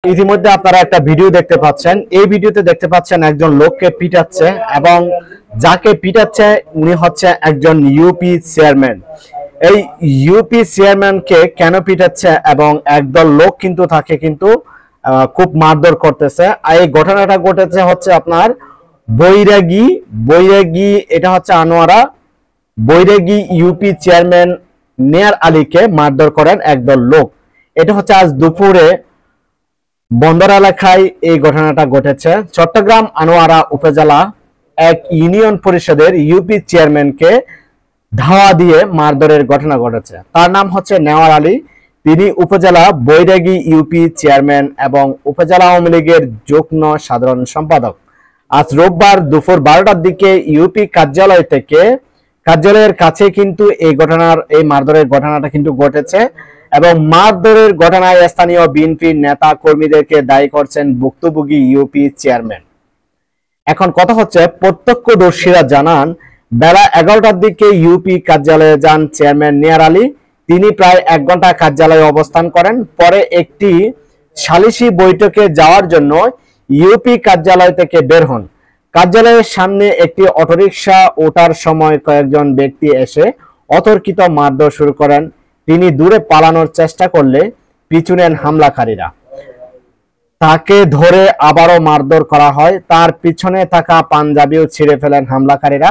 ইতিমধ্যে আপনারা একটা ভিডিও দেখতে পাচ্ছেন। এই ভিডিওতে দেখতে পাচ্ছেন একজন লোককে পিটাচ্ছে এবং যাকে পিটাচ্ছে উনি হচ্ছে একজন ইউপি চেয়ারম্যান। এই ইউপি চেয়ারম্যানকে কেন পিটাচ্ছে এবং একদল লোক কিন্তু তাকে কিন্তু খুব মারধর করতেছে। আর এই ঘটনাটা ঘটেছে হচ্ছে আপনার বৈরাগী এটা হচ্ছে আনোয়ারা বৈরাগী ইউপি চেয়ারম্যান নেয়ার আলীকে মারধর করেন একদল লোক। এটা হচ্ছে আজ দুপুরে বন্দর এলাকায় এই ঘটনাটা ঘটেছে। চট্টগ্রাম আনোয়ারা উপজেলা এক ইউনিয়ন পরিষদের ইউপি চেয়ারম্যানকে ধাওয়া দিয়ে মারধরের ঘটনা ঘটেছে। তার নাম হচ্ছে নেওয়ার আলী। তিনি উপজেলা বৈরাগী ইউপি চেয়ারম্যান এবং উপজেলা আওয়ামী লীগের যুগ্ম সাধারণ সম্পাদক। আজ রোববার দুপুর 12টার দিকে ইউপি কার্যালয়ের কাছে কিন্তু এই মারধরের ঘটনাটা কিন্তু ঘটেছে এবং মারধরের ঘটনায় স্থানীয় বিএনপি নেতা কর্মীদেরকে দায়ী করছেন ভুক্তভোগী ইউপি চেয়ারম্যান। এখন কথা হচ্ছে, প্রত্যক্ষদর্শীরা জানান বেলা 11টার দিকে ইউপি কার্যালয়ে যান চেয়ারম্যান নেয়ার আলী। তিনি প্রায় 1 ঘন্টা কার্যালয়ে অবস্থান করেন। পরে একটি সালিশি বৈঠকে যাওয়ার জন্য ইউপি কার্যালয় থেকে বের হন। কার্যালয়ের সামনে একটি অটোরিকশা ওঠার সময় কয়েকজন ব্যক্তি এসে অতর্কিত মারধর শুরু করেন। তিনি দূরে পালানোর চেষ্টা করলে পিছু নেন হামলাকারীরা। তাকে ধরে আবারও মারধর করা হয়। তার পিছনে থাকা পাঞ্জাবিও ছিঁড়ে ফেলেন হামলাকারীরা।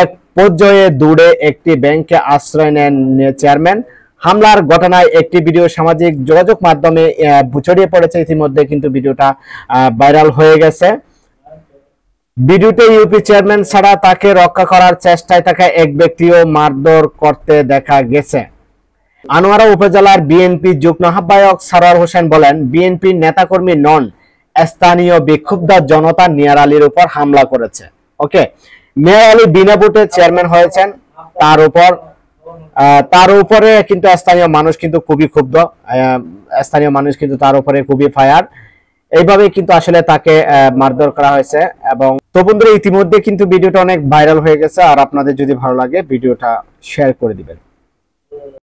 এক পর্যায়ে দূরে একটি ব্যাংকে আশ্রয় নেন চেয়ারম্যান। হামলার ঘটনায় একটি ভিডিও সামাজিক যোগাযোগ মাধ্যমে ছড়িয়ে পড়েছে। ইতিমধ্যে কিন্তু ভিডিওটা ভাইরাল হয়ে গেছে। ভিডিওতে ইউপি চেয়ারম্যান ছাড়া তাকে রক্ষা করার চেষ্টায় থাকা এক ব্যক্তিও মারধর করতে দেখা গেছে। আনোয়ারা উপজেলার বিএনপি যুগ্ম আহ্বায়ক সারোয়ার হোসেন বলেন, বিএনপির নেতাকর্মী নন, স্থানীয় বিক্ষুব্ধ জনতা নেয়ার আলীর উপর হামলা করেছে। ওকে, নেয়ার আলী বিনা ভোটে চেয়ারম্যান হয়েছেন। তার উপরে কিন্তু স্থানীয় মানুষ কিন্তু খুবই ক্ষুব্ধ। স্থানীয় মানুষ কিন্তু তার উপরে খুবই ফায়ার। এইভাবে কিন্তু আসলে তাকে মারধর করা হয়েছে। এবং তো বন্ধুরা, ইতিমধ্যে কিন্তু ভিডিওটা অনেক ভাইরাল হয়ে গেছে। আর আপনাদের যদি ভালো লাগে ভিডিওটা শেয়ার করে দিবেন।